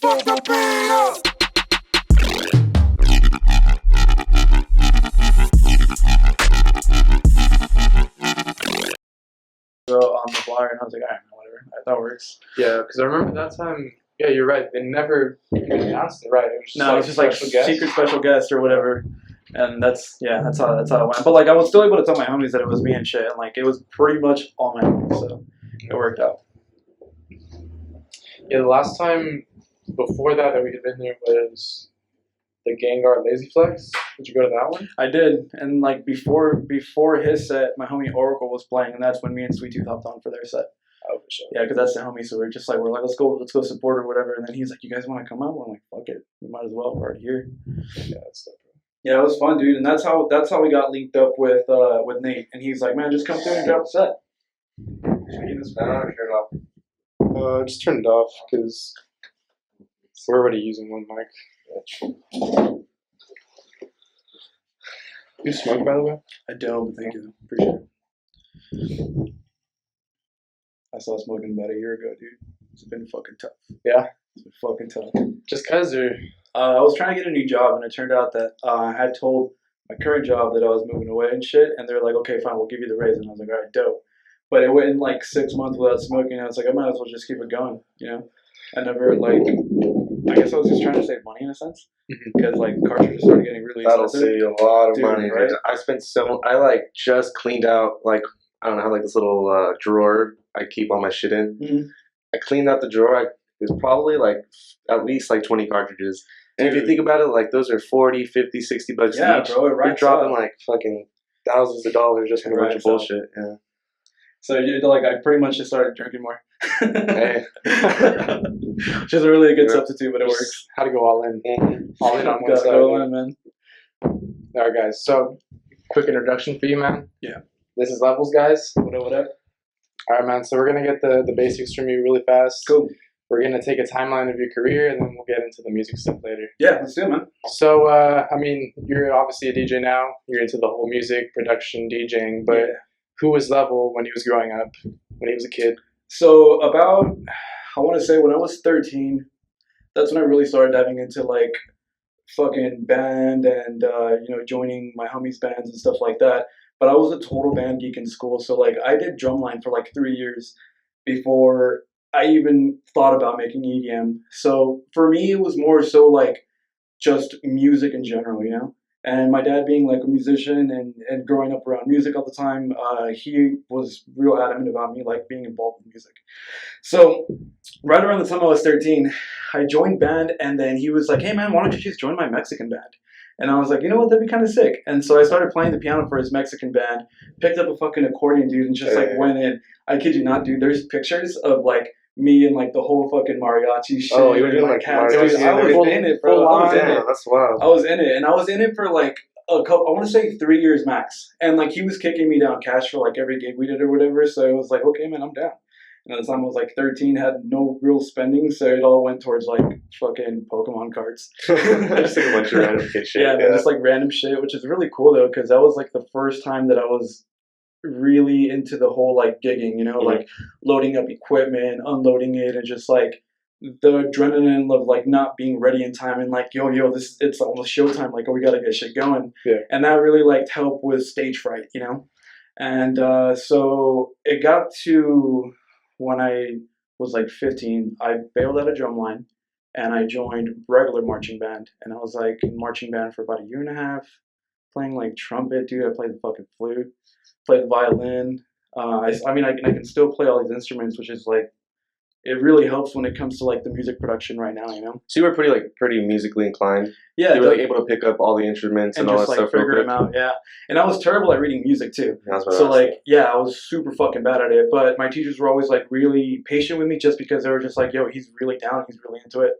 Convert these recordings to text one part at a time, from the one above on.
On the flyer, and I was like, alright, whatever, that works. Yeah, because I remember that time. Yeah, you're right. They never even announced it, right? It was just It was just like secret special guest or whatever. And that's how it went. But like I was still able to tell my homies that it was me and shit, and like it was pretty much all my homies, so it worked out. Yeah, the last time before that we had been there was the Gengar Lazy Flex. Did you go to that one? I did, and like before his set, my homie Oracle was playing, and that's when me and Sweet Tooth hopped on for their set. Oh, for sure. Yeah, because that's the homie, so we're like, let's go support or whatever. And then he's like, you guys want to come out? We're like, fuck it, we might as well. We're already here. Yeah, that's dope. Yeah, it was fun, dude, and that's how we got linked up with Nate, and he's like, man, just come through and drop a set. Should we get this fan on or turn it off? Just turn it off because we're already using one mic. You smoke, by the way? I don't, but thank you. Appreciate it. I stopped smoking about a year ago, dude. It's been fucking tough. Yeah? It's been fucking tough. Just because or... I was trying to get a new job, and it turned out that I had told my current job that I was moving away and shit, and they're like, okay, fine, we'll give you the raise. And I was like, all right, dope. But it went in like 6 months without smoking. I was like, I might as well just keep it going, you know? I never, like... I guess I was just trying to save money in a sense. Because, like, cartridges started getting really That'll expensive. save you a lot of money. Right? I like just cleaned out, like, I don't know, I have like this little drawer I keep all my shit in. Mm-hmm. I cleaned out the drawer. There's probably like at least like 20 cartridges. And if you think about it, like those are 40, 50, 60 bucks yeah, each. bro, You're dropping like fucking thousands of dollars just for a bunch of bullshit. Yeah. So I pretty much just started drinking more. Hey. Which is a really good substitute, but it works. How to go all in. All in on one side. Go on, man. Alright, guys. So, quick introduction for you, man. Yeah. This is Levels, guys. What up? Alright, man. So, we're going to get the basics from you really fast. Cool. We're going to take a timeline of your career, and then we'll get into the music stuff later. Yeah, let's do it, man. So, I mean, you're obviously a DJ now. You're into the whole music, production, DJing, but who was Level when he was growing up, when he was a kid? So, about, I want to say when I was 13, that's when I really started diving into, like, fucking band and, joining my homies' bands and stuff like that. But I was a total band geek in school, so, like, I did drumline for, like, 3 years before I even thought about making EDM. So for me, it was more so like just music in general, you know? And my dad being like a musician and growing up around music all the time, he was real adamant about me like being involved with music. So right around the time I was 13, I joined band, and then he was like, hey man, why don't you just join my Mexican band? And I was like, you know what, that'd be kind of sick. And so I started playing the piano for his Mexican band, picked up a fucking accordion, dude, and just like went in. I kid you not, dude, there's pictures of like me and like the whole fucking mariachi shit. Oh, you were doing like hats. I was in it, bro. I was in it. That's wild. I was in it, and I was in it for like a couple, I want to say 3 years max. And like he was kicking me down cash for like every gig we did or whatever. So it was like, okay, man, I'm down. And at the time I was like 13, had no real spending, so it all went towards like fucking Pokemon cards. Just like a bunch of random shit. Yeah, man, just like random shit, which is really cool though, because that was like the first time that I was really into the whole like gigging, you know, like loading up equipment, unloading it, and just like the adrenaline of like not being ready in time and like yo it's almost showtime, like, oh, we gotta get shit going. And that really like helped with stage fright, you know. And so it got to when I was like 15, I bailed out of drumline and I joined regular marching band, and I was like in marching band for about a year and a half, playing like trumpet, dude. I played the fucking flute, played the violin. I can still play all these instruments, which is like, it really helps when it comes to like the music production right now, you know. So you were pretty musically inclined. Yeah, you were like able to pick up all the instruments and all just that like stuff. Figure them out, yeah. And I was terrible at reading music too. So like, yeah, I was super fucking bad at it. But my teachers were always like really patient with me, just because they were just like, yo, he's really down, he's really into it.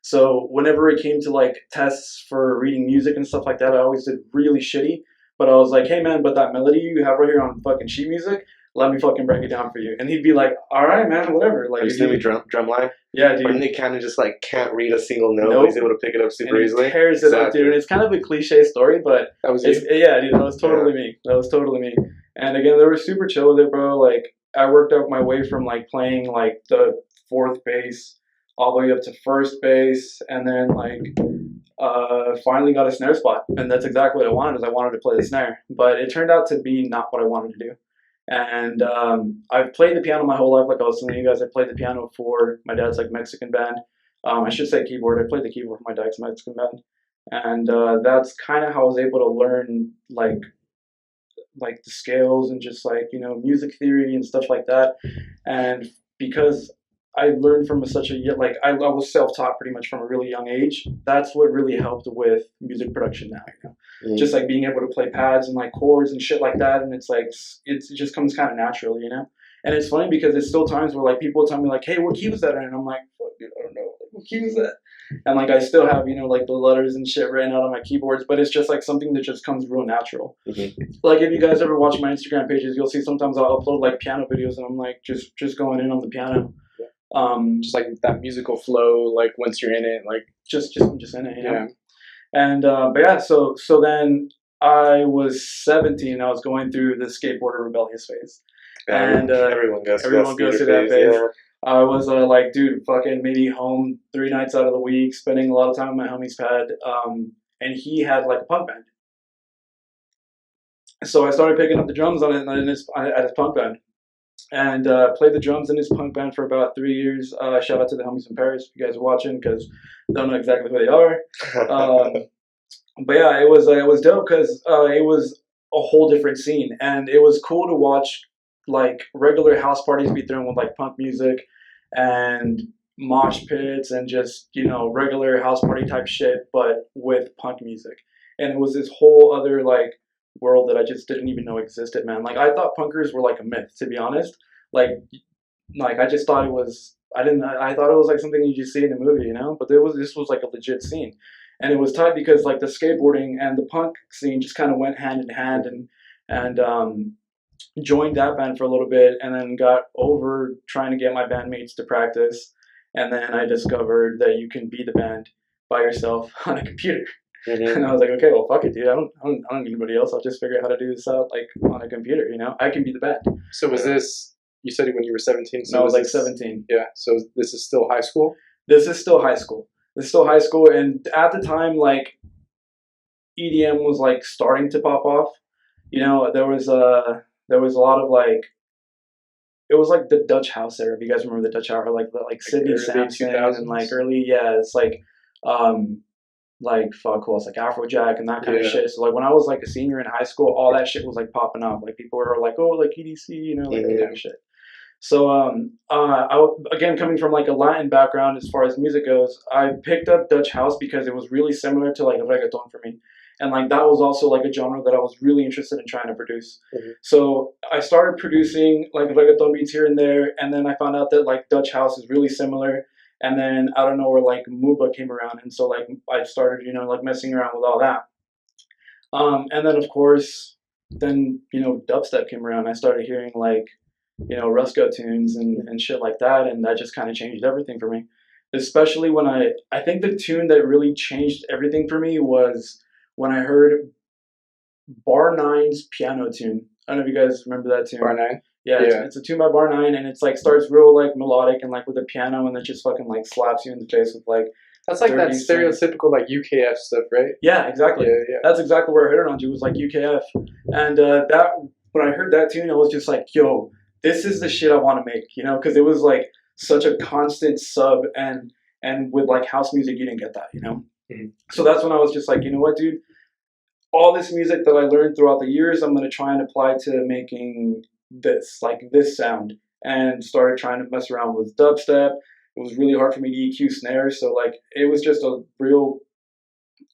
So whenever it came to like tests for reading music and stuff like that, I always did really shitty. But I was like, hey man, but that melody you have right here on fucking sheet music, let me fucking break it down for you. And he'd be like, all right, man, whatever. Like, he's doing drumline. Yeah, dude. When they kind of just like can't read a single note, but he's able to pick it up super easily. He tears it up, dude. And it's kind of a cliche story, but that was yeah, dude, that was totally me. That was totally me. And again, they were super chill with it, bro. Like, I worked out my way from like playing like the fourth bass all the way up to first base, and then like finally got a snare spot, and that's exactly what I wanted. Is I wanted to play the snare, but it turned out to be not what I wanted to do. And I've played the piano my whole life. Like I was telling you guys, I played the piano for my dad's like Mexican band. I should say keyboard. I played the keyboard for my dad's Mexican band, and that's kind of how I was able to learn like the scales and just like music theory and stuff like that. And because I learned from such a like I was self-taught pretty much from a really young age. That's what really helped with music production now. Just like being able to play pads and like chords and shit like that, and it's like it just comes kind of naturally. And it's funny because there's still times where like people tell me like, hey, what key was that in? And I'm like, fuck, dude, I don't know. Like, what key was that? And like I still have like the letters and shit written out on my keyboards, but it's just like something that just comes real natural. Like if you guys ever watch my Instagram pages, you'll see sometimes I'll upload like piano videos, and I'm like just going in on the piano. Just like that musical flow, like once you're in it, like I'm just in it, Yeah. And but yeah, so then I was 17. I was going through the skateboarder rebellious phase, and everyone goes through that phase. Yeah. I was like, dude, fucking maybe home 3 nights out of the week, spending a lot of time on my homie's pad. And he had like a punk band, so I started picking up the drums on it at his punk band. And played the drums in his punk band for about 3 years. Shout out to the homies in Paris if you guys are watching, because I don't know exactly who they are. But yeah, it was dope because it was a whole different scene, and it was cool to watch like regular house parties be thrown with like punk music and mosh pits and just regular house party type shit, but with punk music. And it was this whole other like world that I just didn't even know existed, man. Like I thought punkers were like a myth, to be honest. Like I just thought it was. I thought it was like something you just see in a movie, But this was like a legit scene, and it was tight because like the skateboarding and the punk scene just kind of went hand in hand, and joined that band for a little bit, and then got over trying to get my bandmates to practice, and then I discovered that you can be the band by yourself on a computer. And I was like, okay, well, fuck it, dude. I don't need anybody else. I'll just figure out how to do this out like on a computer. I can be the band. So was this? You said when you were 17. So no, I was like 17. Yeah. So this is still high school. This is still high school. And at the time, like EDM was like starting to pop off. There was a lot of like. It was like the Dutch house era. If you guys remember the Dutch house, like Sydney Sampson and like early, it's like. Like fuck who else, like Afrojack and that kind of shit. So like when I was like a senior in high school, all that shit was like popping up. Like people were like, oh, like EDC, like that kind of shit. So again, coming from like a Latin background as far as music goes, I picked up Dutch house because it was really similar to like reggaeton for me. And like that was also like a genre that I was really interested in trying to produce. So I started producing like reggaeton beats here and there, and then I found out that like Dutch house is really similar. And then out of nowhere, like Muba came around, and so like I started, like messing around with all that. And then of course, then dubstep came around. I started hearing like, Rusko tunes and shit like that, and that just kind of changed everything for me. Especially when I think the tune that really changed everything for me was when I heard Bar 9's piano tune. I don't know if you guys remember that tune. Bar 9. Yeah, it's a tune by Bar 9, and it's like starts real like melodic and like with a piano, and then just fucking like slaps you in the face with like. That's like that stereotypical like UKF stuff, right? Yeah, exactly. Yeah. That's exactly where I heard it on. It was like UKF, and that when I heard that tune, I was just like, yo, this is the shit I want to make, because it was like such a constant sub, and with like house music, you didn't get that, So that's when I was just like, you know what, dude, all this music that I learned throughout the years, I'm gonna try and apply to making this sound, and started trying to mess around with dubstep. It was really hard for me to EQ snares, so like it was just a real.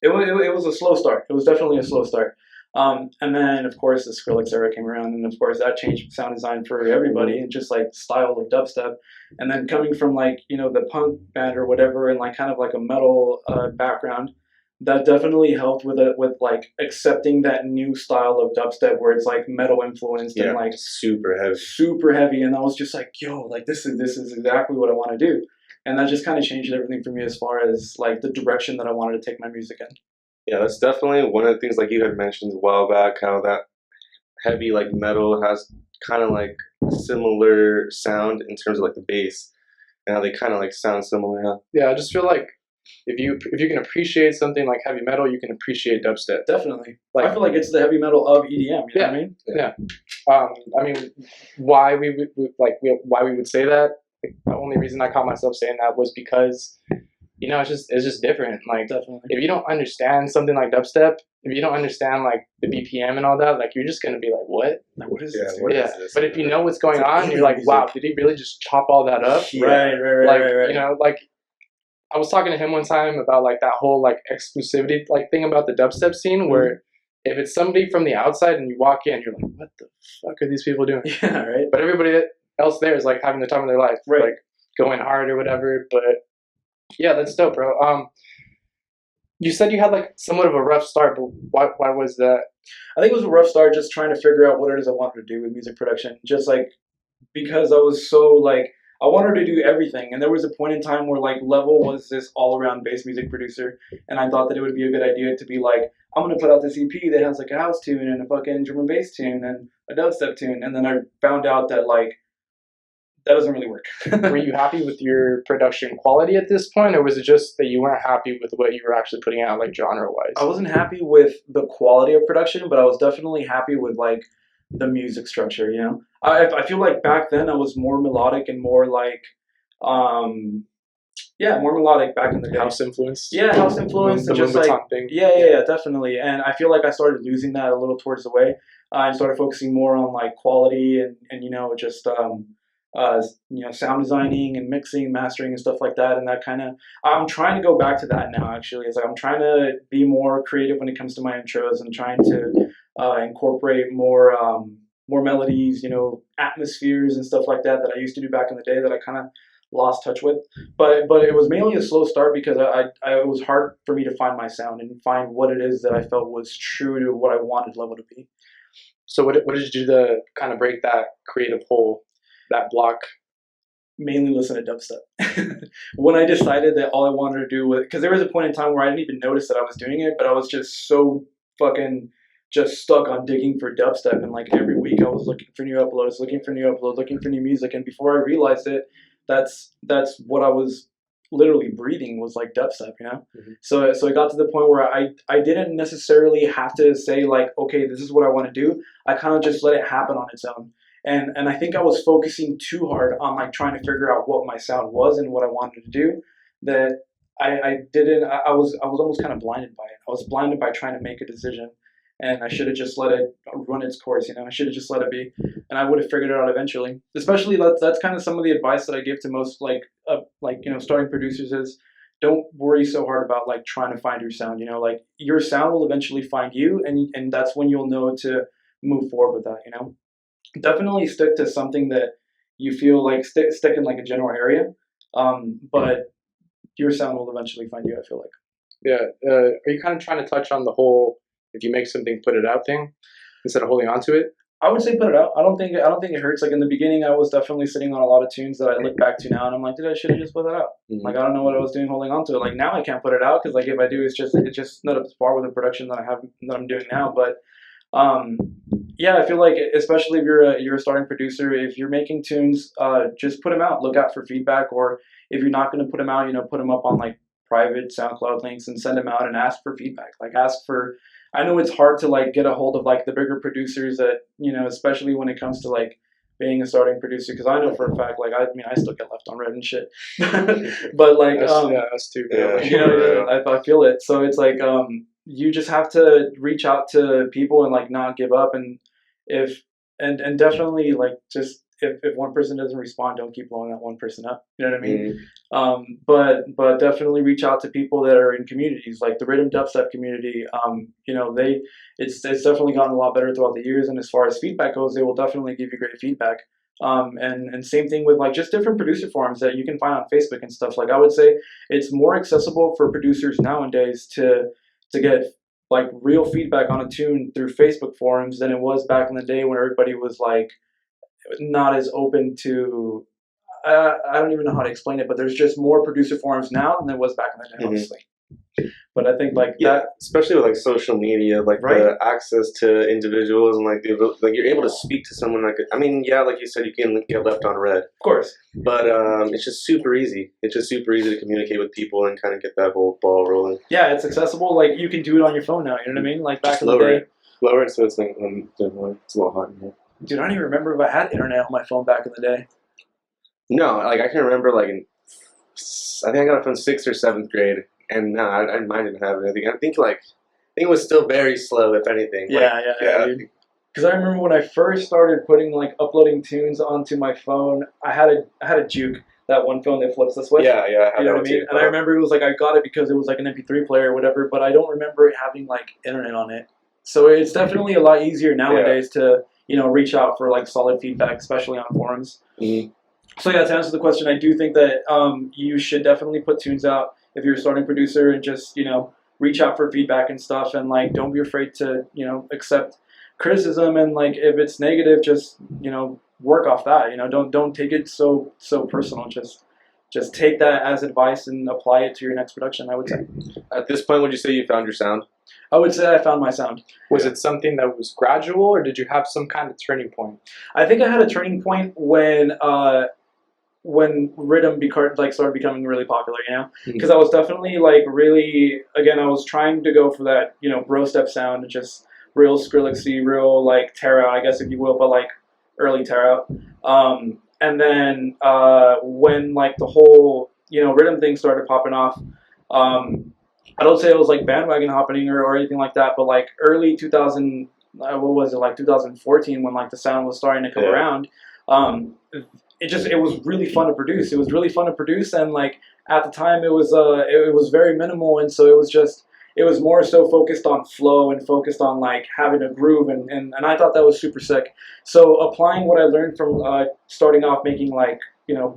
It was a slow start. It was definitely a slow start. And then of course the Skrillex era came around, and of course that changed sound design for everybody and just like style of dubstep. And then coming from like the punk band or whatever, and like kind of like a metal background. That definitely helped with like accepting that new style of dubstep where it's like metal influenced and like super heavy, and I was just like, yo, like this is exactly what I want to do, and that just kind of changed everything for me as far as like the direction that I wanted to take my music in. Yeah, that's definitely one of the things like you had mentioned a while back, how that heavy like metal has kind of like a similar sound in terms of like the bass. and how they kind of like sound similar. Huh? Yeah, I just feel like if you can appreciate something like heavy metal, you can appreciate dubstep. Definitely. Like, I feel like it's the heavy metal of EDM. You know Yeah. what I mean? Yeah. I mean, why we would say that? Like, the only reason I caught myself saying that was because, you know, it's just different. Like, Definitely. if you don't understand something like dubstep, if you don't understand like the BPM and all that, like you're just gonna be like, what? Like, what is Yeah, this? what dude? is this? But if you know what's going It's like on, you're like, music. wow, did he really just chop all that up? Right. Like, you know, like I was talking to him one time about like that whole like exclusivity like thing about the dubstep scene where if it's somebody from the outside and you walk in, you're like, what the fuck are these people doing? Yeah, right. But everybody else there is like having the time of their life, Right. like going hard or whatever. But yeah, that's dope, bro. You said you had like somewhat of a rough start, but why was that? I think it was a rough start just trying to figure out what it is I wanted to do with music production. Just like because I was so like I wanted to do everything, and there was a point in time where like Level was this all-around bass music producer, and I thought that it would be a good idea to be like, I'm gonna put out this EP that has like a house tune and a fucking drum and bass tune and a dubstep tune, and then I found out that like that doesn't really work. Were you happy with your production quality at this point, or was it just that you weren't happy with what you were actually putting out, like genre-wise? I wasn't happy with the quality of production, but I was definitely happy with like the music structure. You know, I feel like back then I was more melodic and more like, yeah, more melodic back in the day. House influence. Yeah, house influence and just like thing. yeah, definitely. And I feel like I started losing that a little towards the way. I started focusing more on like quality and you know just you know sound designing and mixing, mastering and stuff like that. And that kind of I'm trying to go back to that now. Actually, it's like I'm trying to be more creative when it comes to my intros and trying to incorporate more melodies, you know, atmospheres and stuff like that that I used to do back in the day that I kind of lost touch with. But it was mainly a slow start because it was hard for me to find my sound and find what it is that I felt was true to what I wanted Level to be. So what did you do to kind of break that creative hole, that block? Mainly listen to dubstep. When I decided that all I wanted to do was, because there was a point in time where I didn't even notice that I was doing it, but I was just so fucking just stuck on digging for dubstep, and like every week I was looking for new uploads, looking for new music, and before I realized it, that's what I was literally breathing was like dubstep, you know. Mm-hmm. So it got to the point where I didn't necessarily have to say like, okay, this is what I want to do. I kind of just let it happen on its own. And I think I was focusing too hard on like trying to figure out what my sound was and what I wanted to do, that I was almost kind of blinded by it. I was blinded by trying to make a decision, and I should have just let it run its course, you know. I should have just let it be, and I would have figured it out eventually. Especially that's kind of some of the advice that I give to most like you know starting producers is don't worry so hard about like trying to find your sound. You know, like your sound will eventually find you, and that's when you'll know to move forward with that. You know. Definitely stick to something that you feel like stick in like a general area, but your sound will eventually find you. I feel like. Yeah. Are you kind of trying to touch on the whole if you make something, put it out thing instead of holding on to it? I would say put it out. I don't think it hurts. Like in the beginning, I was definitely sitting on a lot of tunes that I look back to now, and I'm like, dude, I should have just put that out. Mm-hmm. Like I don't know what I was doing holding on to it. Like now I can't put it out because like if I do, it's just not up to par with the production that I'm doing now. But yeah, I feel like especially if you're a starting producer, if you're making tunes, just put them out. Look out for feedback, or if you're not going to put them out, you know, put them up on like private SoundCloud links and send them out and ask for feedback. Like ask for. I know it's hard to like get a hold of like the bigger producers that you know, especially when it comes to like being a starting producer. Because I know for a fact, like I mean, I still get left on red and shit. But like, us too. Yeah, you know, I feel it. So it's like you just have to reach out to people and like not give up, and and definitely like just if one person doesn't respond, don't keep blowing that one person up. You know what I mean? Mm-hmm. But definitely reach out to people that are in communities like the RIDDIM dubstep community. You know, it's definitely gotten a lot better throughout the years, and as far as feedback goes, they will definitely give you great feedback. And same thing with like just different producer forums that you can find on Facebook and stuff. Like I would say it's more accessible for producers nowadays to get like real feedback on a tune through Facebook forums than it was back in the day when everybody was like not as open to I don't even know how to explain it, but there's just more producer forums now than there was back in the day, honestly. But I think like Yeah, that, especially with like social media, like Right. the access to individuals and like like you're able to speak to someone like I mean, yeah, like you said, you can get left on red, of course. but it's just super easy. It's just super easy to communicate with people and kind of get that whole ball rolling. Yeah, it's accessible. Like you can do it on your phone now. You know what I mean? Like back Just in the day, lower it so it's like it's a little hot in here. dude. I don't even remember if I had internet on my phone back in the day. No, like I can remember like I think I got it from 6th or 7th grade, and no, I didn't have anything. I think it was still very slow, if anything. Yeah. Because I remember when I first started putting like uploading tunes onto my phone, I had a Juke, that one phone that flips the switch. Yeah, I had You know that what I mean? too. And I remember it was like I got it because it was like an MP3 player or whatever, but I don't remember it having like internet on it. So it's definitely a lot easier nowadays to reach out for like solid feedback, especially on forums. Mm-hmm. So yeah, to answer the question, I do think that you should definitely put tunes out if you're a starting producer and just reach out for feedback and stuff, and like don't be afraid to accept criticism, and like if it's negative, just work off that. Don't take it so personal. Just take that as advice and apply it to your next production, I would say. At this point, would you say you found your sound? I would say I found my sound. Was it something that was gradual, or did you have some kind of turning point? I think I had a turning point when RIDDIM started becoming really popular, because I was definitely like really, again, I was trying to go for that bro step sound, just real Skrillexy, real like Terra, I guess if you will, but like early Terra. And then when like the whole RIDDIM thing started popping off, I don't say it was like bandwagon hopping or anything like that, but like early 2000, what was it, like 2014, when like the sound was starting to come around. It was really fun to produce. It was really fun to produce, and like at the time it was very minimal, and so it was more so focused on flow and focused on like having a groove, and I thought that was super sick. So applying what I learned from starting off making like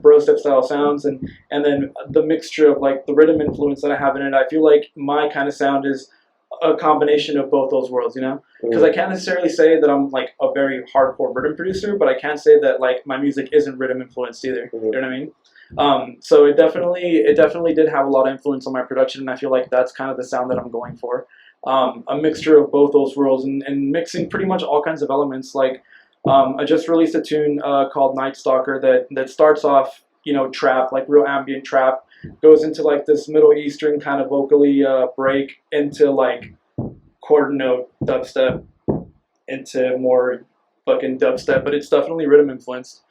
bro step style sounds, and then the mixture of like the RIDDIM influence that I have in it, I feel like my kind of sound is a combination of both those worlds, because I can't necessarily say that I'm like a very hardcore RIDDIM producer, but I can't say that like my music isn't RIDDIM influenced either. You know what I mean? So it definitely did have a lot of influence on my production, and I feel like that's kind of the sound that I'm going for. A mixture of both those worlds, and mixing pretty much all kinds of elements. Like I just released a tune called Night Stalker that starts off trap, like real ambient trap, goes into like this Middle Eastern kind of vocally break into like quarter note dubstep, into more fucking dubstep, but it's definitely RIDDIM influenced.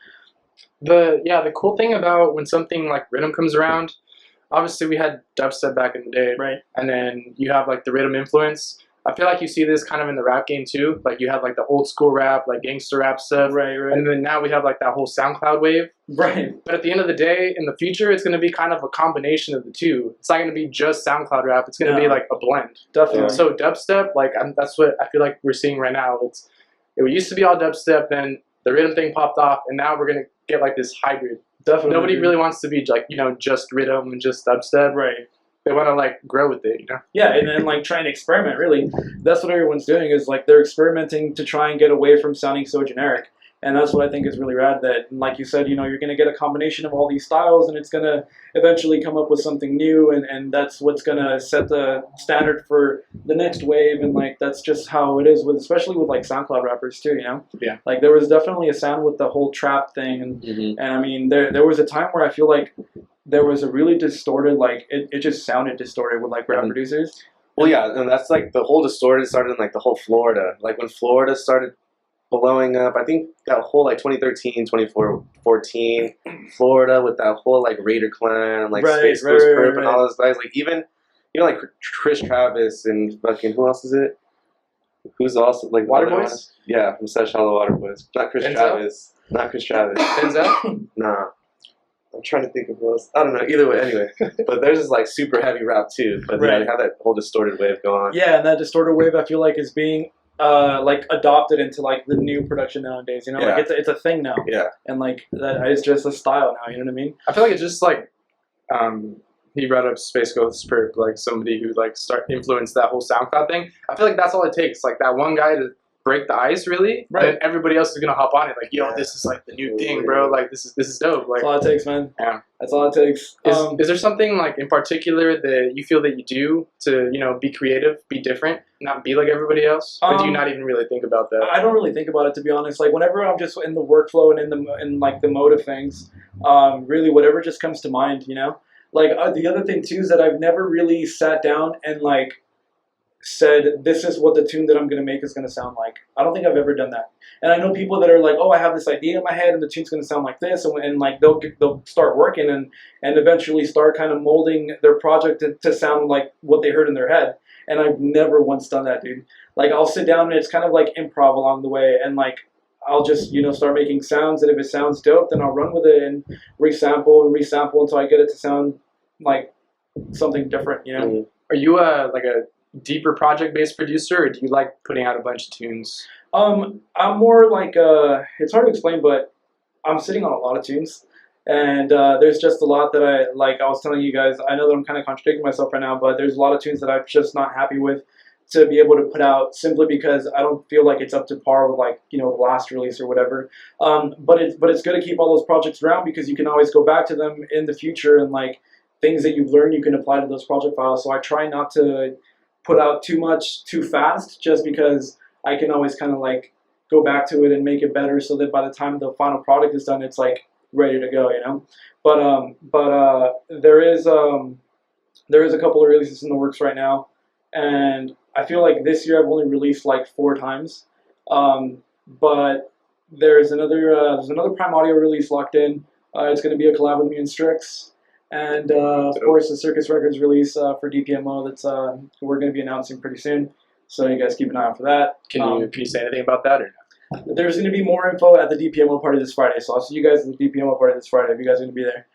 The cool thing about when something like RIDDIM comes around, obviously we had dubstep back in the day, right? And then you have like the RIDDIM influence. I feel like you see this kind of in the rap game too. Like you have like the old school rap, like gangster rap stuff. Right. And then now we have like that whole SoundCloud wave. Right. But at the end of the day, in the future, it's going to be kind of a combination of the two. It's not going to be just SoundCloud rap. It's going to be like a blend. Definitely. So dubstep, like that's what I feel like we're seeing right now. It used to be all dubstep, then the RIDDIM thing popped off, and now we're going to get like this hybrid. Definitely. Nobody really wants to be like, just RIDDIM and just dubstep. Right. They want to like grow with it, Yeah, and like try and experiment. Really, that's what everyone's doing. Is like they're experimenting to try and get away from sounding so generic. And that's what I think is really rad. That, like you said, you're going to get a combination of all these styles, and it's going to eventually come up with something new, and that's what's going to set the standard for the next wave. And like that's just how it is especially with like SoundCloud rappers too. Yeah. Like there was definitely a sound with the whole trap thing, and I mean there was a time where I feel like there was a really distorted, like it just sounded distorted with like rap producers. Well, yeah, and that's like the whole distorted started in like the whole Florida. Like when Florida started blowing up, I think that whole like 2013, 2014, Florida with that whole like Raider Clan, like Space Ghost Perp and all those guys. Like even like Chris Travis and fucking, who else is it? Who's also like Waterboys? Yeah, from Sesh Hollow Waterboys. Not Chris Travis. Not Chris Travis. Denzel? Nah. I'm trying to think of who else. I don't know. Either way, anyway. But there's this like super heavy rap too. But they have that whole distorted wave going on. Yeah, and that distorted wave I feel like is being like adopted into like the new production nowadays. Like it's a thing now. Yeah. And like that is just a style now. You know what I mean? I feel like it's just like he brought up Space Ghost Perp, like somebody who like influenced that whole SoundCloud thing. I feel like that's all it takes. Like that one guy to break the ice, really. Right. And everybody else is gonna hop on it, like, yo, this is like the new thing, bro. Like, this is dope. Like, That's all it takes, man. yeah. That's all it takes. Is there something like in particular that you feel that you do to, you know, be creative, be different, not be like everybody else? Or do you not even really think about that? I don't really think about it, to be honest. Like whenever I'm just in the workflow and in like the mode of things, really whatever just comes to mind, you know. Like the other thing too is that I've never really sat down and like said this is what the tune that I'm gonna make is gonna sound like. I don't think I've ever done that. And I know people that are like, oh, I have this idea in my head and the tune's gonna sound like this, and like they'll start working and eventually start kind of molding their project to sound like what they heard in their head. And I've never once done that, dude. Like I'll sit down and it's kind of like improv along the way, and like I'll just, you know, start making sounds, and if it sounds dope, then I'll run with it and resample until I get it to sound like something different, you know. Are you like a deeper project-based producer, or do you like putting out a bunch of tunes? I'm more like it's hard to explain, but I'm sitting on a lot of tunes, and there's just a lot that I like. I was telling you guys, I know that I'm kind of contradicting myself right now, but there's a lot of tunes that I'm just not happy with to be able to put out, simply because I don't feel like it's up to par with, like, you know, the last release or whatever. But it's good to keep all those projects around, because you can always go back to them in the future, and like things that you've learned you can apply to those project files. So I try not to put out too much too fast, just because I can always kind of like go back to it and make it better, so that by the time the final product is done, it's like ready to go, you know. But there is a couple of releases in the works right now, and I feel like this year I've only released like 4 times. But there's another Prime Audio release locked in. It's going to be a collab with me and Strix. And of course, the Circus Records release for DPMO that's we're going to be announcing pretty soon. So you guys keep an eye out for that. Can you say anything about that, or no? There's going to be more info at the DPMO party this Friday. So I'll see you guys at the DPMO party this Friday if you guys are going to be there.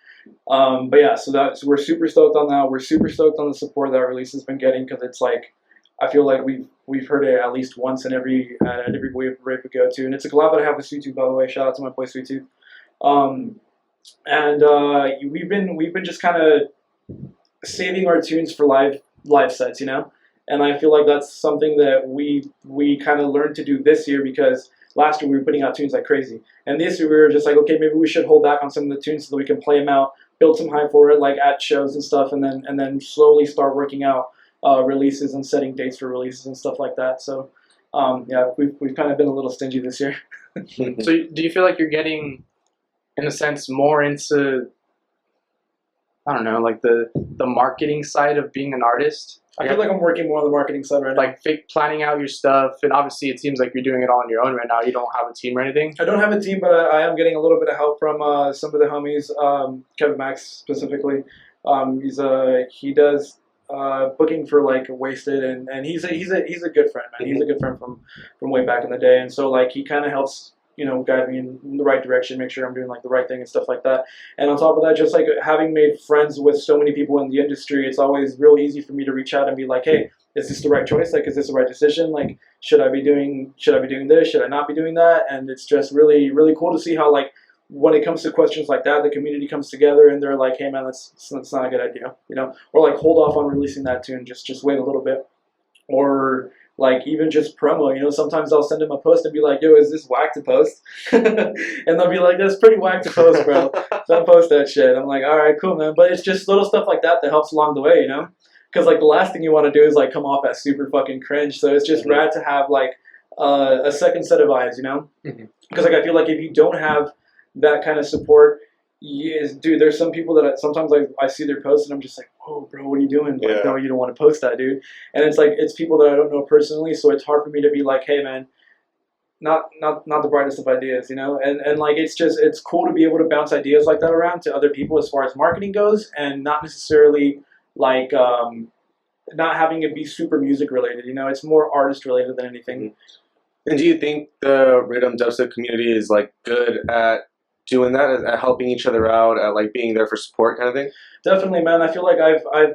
But yeah, so we're super stoked on that. We're super stoked on the support that release has been getting, because it's like, I feel like we've heard it at least once in every rave we go to, and it's a collab that I have with Sweet Tooth, by the way. Shout out to my boy Sweet Tooth. And we've been just kind of saving our tunes for live sets, you know. And I feel like that's something that we kind of learned to do this year, because last year we were putting out tunes like crazy, and this year we were just like, okay, maybe we should hold back on some of the tunes so that we can play them out, build some hype for it, like at shows and stuff, and then slowly start working out releases and setting dates for releases and stuff like that. So yeah, we've kind of been a little stingy this year. So do you feel like you're getting, in a sense, more into, I don't know, like the marketing side of being an artist? I feel like I'm working more on the marketing side right now. Like planning out your stuff, and obviously it seems like you're doing it all on your own right now. You don't have a team or anything? I don't have a team, but I am getting a little bit of help from some of the homies, Kevin Max specifically. He does booking for like Wasted, and he's a good friend, man. He's a good friend from way back in the day, and so like he kind of helps, you know, guide me in the right direction, make sure I'm doing like the right thing and stuff like that. And on top of that, just like having made friends with so many people in the industry, it's always real easy for me to reach out and be like, hey, is this the right choice? Like, is this the right decision? Like, should I be doing this? Should I not be doing that? And it's just really, really cool to see how, like, when it comes to questions like that, the community comes together and they're like, hey man, that's not a good idea, you know? Or like, hold off on releasing that tune, just wait a little bit. Or like even just promo, you know, sometimes I'll send them a post and be like, yo, is this whack to post? And they'll be like, that's pretty whack to post, bro. Don't post that shit. I'm like, all right, cool, man. But it's just little stuff like that helps along the way, you know? Because like the last thing you want to do is like come off as super fucking cringe. So it's just rad to have like a second set of eyes, you know? Because like I feel like if you don't have that kind of support, dude, there's some people that sometimes I see their posts and I'm just like, whoa, bro, what are you doing? Like, no, you don't want to post that, dude. And it's like, it's people that I don't know personally, so it's hard for me to be like, hey, man, not the brightest of ideas, you know? And like, it's cool to be able to bounce ideas like that around to other people as far as marketing goes, and not necessarily like, not having it be super music related, you know? It's more artist related than anything. And do you think the RIDDIM dubstep community is like good at doing that, at helping each other out, at like being there for support kind of thing? Definitely, man. I feel like I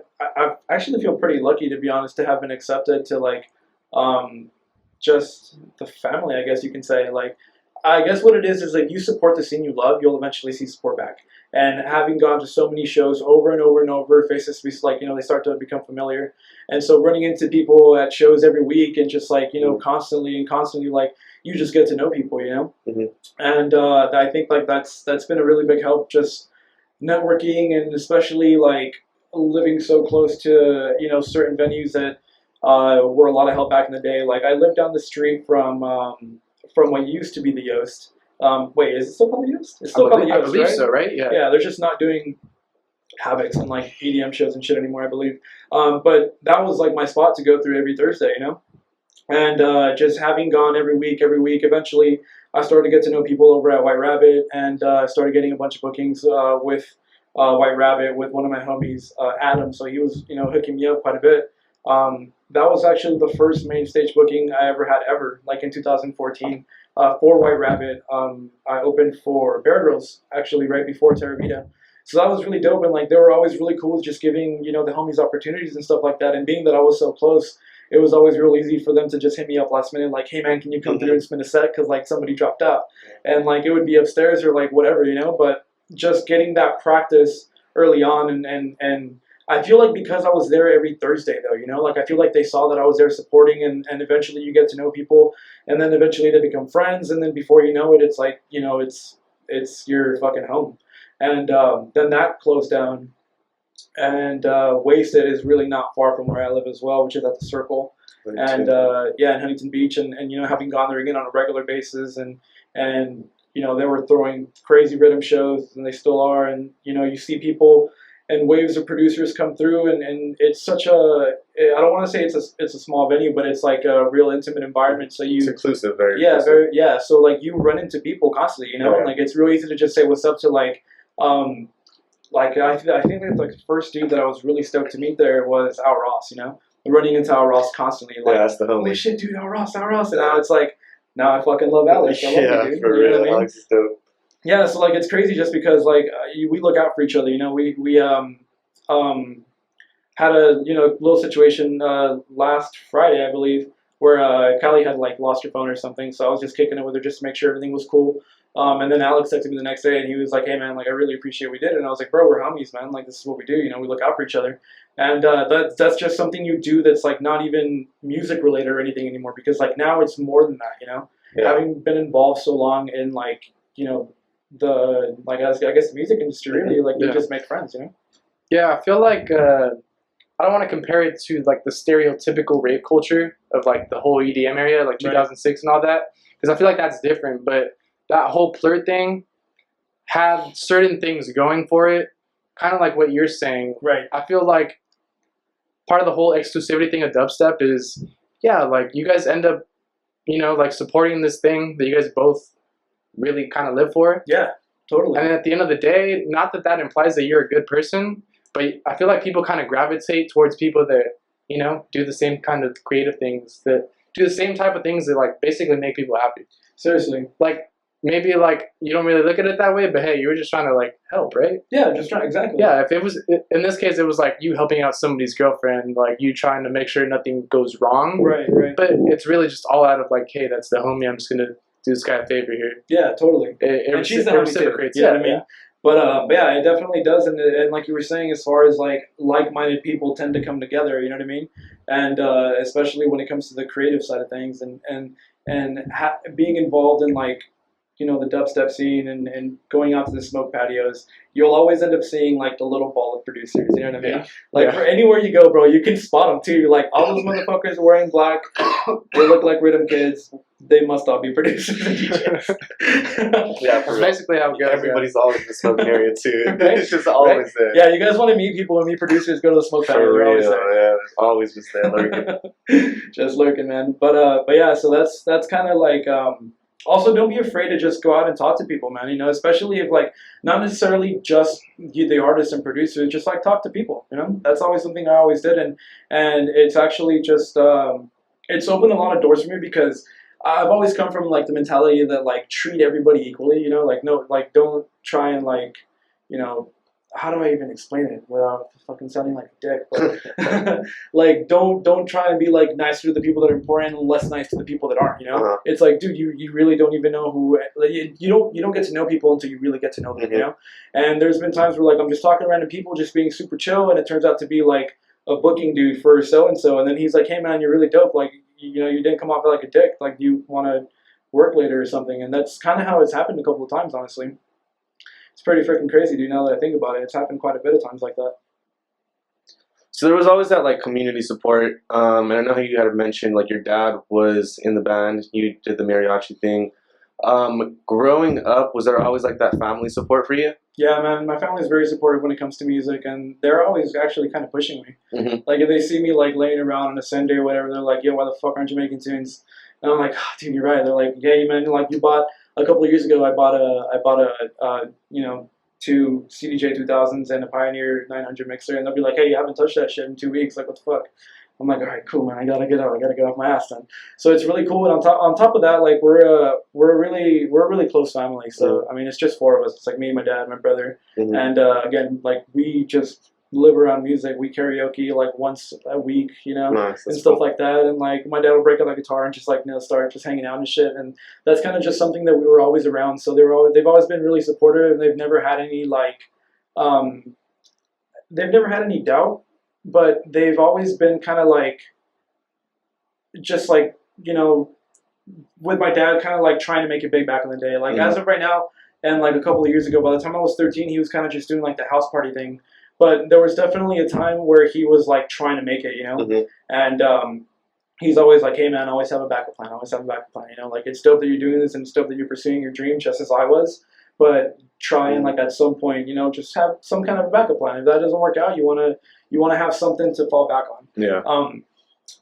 actually feel pretty lucky, to be honest, to have been accepted to like just the family, I guess you can say. Like, I guess what it is like, you support the scene you love, you'll eventually see support back. And having gone to so many shows over and over and over, faces like, they start to become familiar. And so running into people at shows every week and just like, constantly like, you just get to know people, And I think like that's been a really big help, just networking, and especially like living so close to, certain venues that were a lot of help back in the day. Like I lived down the street from what used to be the Yoast. Wait, is it still called the Yoast? It's still called the Yoast, I believe right? so, right? Yeah. Yeah, they're just not doing Havocs and like EDM shows and shit anymore, I believe. But that was like my spot to go through every Thursday, And just having gone every week, eventually I started to get to know people over at White Rabbit, and started getting a bunch of bookings with White Rabbit with one of my homies, Adam. So he was, hooking me up quite a bit. That was actually the first main stage booking I ever had, like in 2014. For White Rabbit, I opened for Bear Grylls, actually right before Terra Vita. So that was really dope, and like they were always really cool with just giving, the homies opportunities and stuff like that. And being that I was so close, it was always real easy for them to just hit me up last minute, like, hey man, can you come through and spin a set, because like somebody dropped out. And like it would be upstairs or like whatever, but just getting that practice early on, and I feel like because I was there every Thursday though, like I feel like they saw that I was there supporting, and eventually you get to know people, and then eventually they become friends, and then before you know it, it's like, it's your fucking home. And then that closed down, and Wasted is really not far from where I live as well, which is at the Circle, and in Huntington Beach, and having gone there again on a regular basis, and they were throwing crazy rhythm shows, and they still are, and you see people and waves of producers come through, and it's such a, I don't want to say it's a small venue, but it's like a real intimate environment. So it's inclusive, very inclusive. So like you run into people constantly, and like it's real easy to just say what's up to like I think that like the first dude that I was really stoked to meet there was Al Ross, running into Al Ross constantly, like, that's the homie. Holy shit, dude, Al Ross, and now it's like, now I fucking love Alex. I love you, dude. For real, what I mean? Alex is dope. Yeah, so like it's crazy just because like we look out for each other, we had a little situation last Friday, I believe, where Callie had like lost her phone or something, so I was just kicking it with her just to make sure everything was cool. And then Alex texted me the next day, and he was like, hey man, like I really appreciate what we did. And I was like, bro, we're homies, man, like this is what we do, we look out for each other. And that's just something you do that's like not even music related or anything anymore, because like now it's more than that, having been involved so long in like the like I guess the music industry, really, like you just make friends, Yeah, I feel like I don't want to compare it to like the stereotypical rave culture of like the whole EDM area, like 2006 and all that, because I feel like that's different. But that whole Plur thing had certain things going for it, kind of like what you're saying. Right. I feel like part of the whole exclusivity thing of dubstep is, like you guys end up, like supporting this thing that you guys both really kind of live for. Yeah, totally. And at the end of the day, not that implies that you're a good person, but I feel like people kind of gravitate towards people that, do the same kind of creative things, that do the same type of things that like basically make people happy. Seriously. Like maybe like you don't really look at it that way, but hey, you were just trying to like help, right? Yeah, just trying, exactly. Yeah, if it was, in this case, it was like you helping out somebody's girlfriend, like you trying to make sure nothing goes wrong. Right. But it's really just all out of like, hey, that's the homie, I'm just going to do this guy a favor here. Yeah, totally. And she's the reciprocates. You know what I mean? Yeah. But yeah, it definitely does, and like you were saying, as far as like like-minded people tend to come together, you know what I mean? And especially when it comes to the creative side of things, and being involved in like the dubstep scene and going out to the smoke patios, you'll always end up seeing like the little ball of producers, you know what I mean? Yeah. Like for anywhere you go, bro, you can spot them too. You're like, all those motherfuckers are wearing black, they look like RIDDIM kids, they must all be producers and DJs. Yeah, that's basically how it goes. Everybody's always in the smoke area too. Right? It's just always there. Yeah, you guys want to meet people and meet producers, go to the smoke patio. For They're always real, there. yeah, always just there lurking. Just lurking, man. But yeah, so that's kind of like also, don't be afraid to just go out and talk to people, man. Especially if like not necessarily just you, the artists and producers, just like talk to people. That's always something I always did, and it's actually just it's opened a lot of doors for me, because I've always come from like the mentality that like treat everybody equally. Like no, like don't try and like how do I even explain it without fucking sounding like a dick? But like, don't try and be like nicer to the people that are important and less nice to the people that aren't. You know, it's like, dude, you really don't even know who. Like, you don't get to know people until you really get to know them. You know, and there's been times where like I'm just talking to random people, just being super chill, and it turns out to be like a booking dude for so and so, and then he's like, hey man, you're really dope. Like, you know, you didn't come off like a dick. Like, you want to work later or something, and that's kind of how it's happened a couple of times, honestly. It's pretty freaking crazy, dude. Now that I think about it, it's happened quite a bit of times like that. So there was always that like community support, and I know how you had mentioned like your dad was in the band, you did the mariachi thing. Growing up, was there always like that family support for you? Yeah, man, my family's very supportive when it comes to music, and they're always actually kind of pushing me. Like, if they see me like laying around on a Sunday or whatever, they're like, "Yo, why the fuck aren't you making tunes?" And I'm like, oh, "Dude, you're right." They're like, "Yeah, man, like you bought a couple of years ago. I bought a you know, 2 CDJ 2000s and a Pioneer 900 mixer," and they'll be like, "Hey, you haven't touched that shit in 2 weeks. Like, what the fuck?" I'm like, "All right, cool, man. I gotta get out. I gotta get off my ass then." So it's really cool. And on top of that, like we're a really close family. So I mean, it's just 4 of us. It's like me, my dad, my brother, and again, like we just live around music. We karaoke like once a week, you know, and stuff like that. And like my dad will break out the guitar and just like, you know, start just hanging out and shit. And that's kind of just something that we were always around. So they've always been really supportive, and they've never had any like they've never had any doubt, but they've always been kind of like just like, you know, with my dad kind of like trying to make it big back in the day. Like as of right now, and like a couple of years ago, by the time I was 13, he was kind of just doing like the house party thing. But there was definitely a time where he was like trying to make it, you know, and he's always like, "Hey man, always have a backup plan. Always have a backup plan. You know, like it's dope that you're doing this, and it's dope that you're pursuing your dream, just as I was. But try and like at some point, you know, just have some kind of a backup plan. If that doesn't work out, you wanna have something to fall back on. Yeah.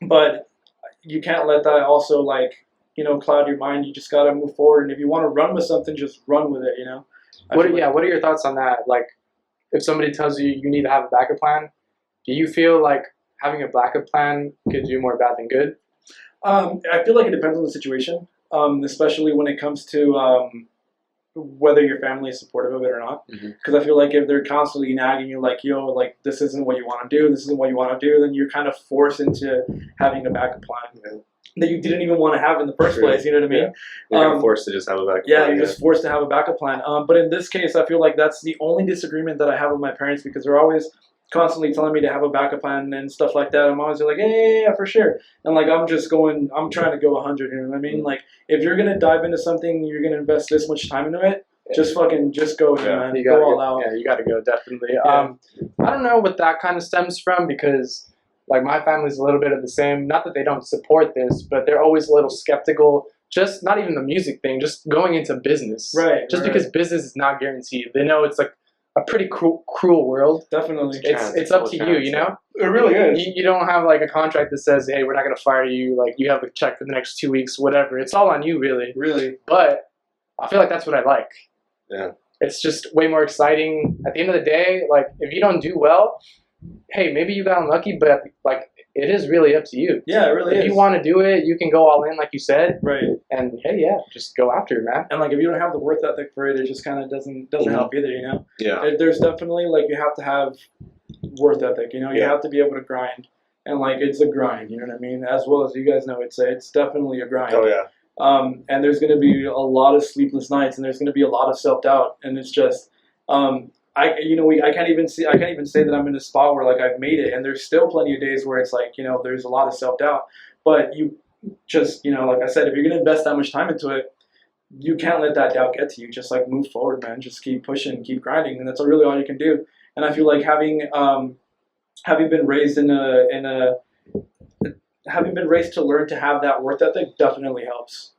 But you can't let that also like, you know, cloud your mind. You just gotta move forward. And if you want to run with something, just run with it. You know. What are your thoughts on that? Like, if somebody tells you you need to have a backup plan, do you feel like having a backup plan could do more bad than good? I feel like it depends on the situation, especially when it comes to whether your family is supportive of it or not. Because I feel like if they're constantly nagging you like, "Yo, like this isn't what you want to do, this isn't what you want to do," then you're kind of forced into having a backup plan that you didn't even want to have in the first place. You know what I mean? Yeah. You're kind of forced to just have a backup plan. Yeah, you're just forced to have a backup plan. But in this case, I feel like that's the only disagreement that I have with my parents, because they're always constantly telling me to have a backup plan and stuff like that. I'm always like, yeah, for sure. And like, I'm trying to go 100, you know what I mean? Like, if you're going to dive into something, you're going to invest this much time into it, just go, man. You go all out. Yeah, you got to go, definitely. Yeah. I don't know what that kind of stems from, because like my family's a little bit of the same. Not that they don't support this, but they're always a little skeptical. Just not even the music thing, just going into business. Right. Just because business is not guaranteed. They know it's like a pretty cruel world. Definitely. It's up to you, you know? It really is. You don't have like a contract that says, "Hey, we're not going to fire you. Like, you have a check for the next 2 weeks," whatever. It's all on you, really. Really. But I feel like that's what I like. Yeah. It's just way more exciting. At the end of the day, like, if you don't do well, hey, maybe you got unlucky, but like, it is really up to you. Yeah, it really is. If you want to do it, you can go all in, like you said. Right. And hey, yeah, just go after it, man. And like, if you don't have the work ethic for it, it just kind of doesn't help either, you know? Yeah. There's definitely like, you have to have work ethic, you know? You have to be able to grind. And like, it's a grind, you know what I mean? As well as you guys know, it's definitely a grind. Oh yeah. And there's going to be a lot of sleepless nights, and there's going to be a lot of self-doubt, and it's just, I can't even say that I'm in a spot where like I've made it, and there's still plenty of days where it's like, you know, there's a lot of self-doubt, but you just, you know, like I said, if you're going to invest that much time into it, you can't let that doubt get to you. Just like move forward, man. Just keep pushing, keep grinding, and that's really all you can do. And I feel like having been raised having been raised to learn to have that work ethic definitely helps.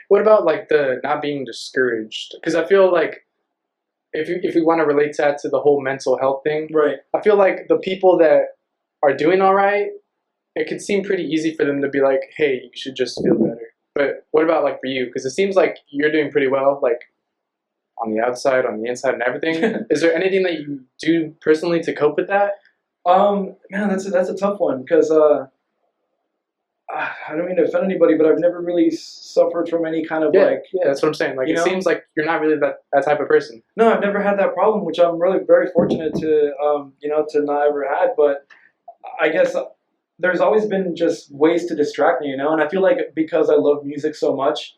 What about like the not being discouraged? Because I feel like if we want to relate that to the whole mental health thing, right? I feel like the people that are doing all right, it could seem pretty easy for them to be like, "Hey, you should just feel better." But what about like for you? Because it seems like you're doing pretty well, like on the outside, on the inside, and everything. Is there anything that you do personally to cope with that? Man, that's a tough one, because I don't mean to offend anybody, but I've never really suffered from any kind of Yeah, that's what I'm saying. Like, you it know? seems like you're not really that type of person. No, I've never had that problem, which I'm really very fortunate to, to not ever had. But I guess there's always been just ways to distract me, and I feel like because I love music so much,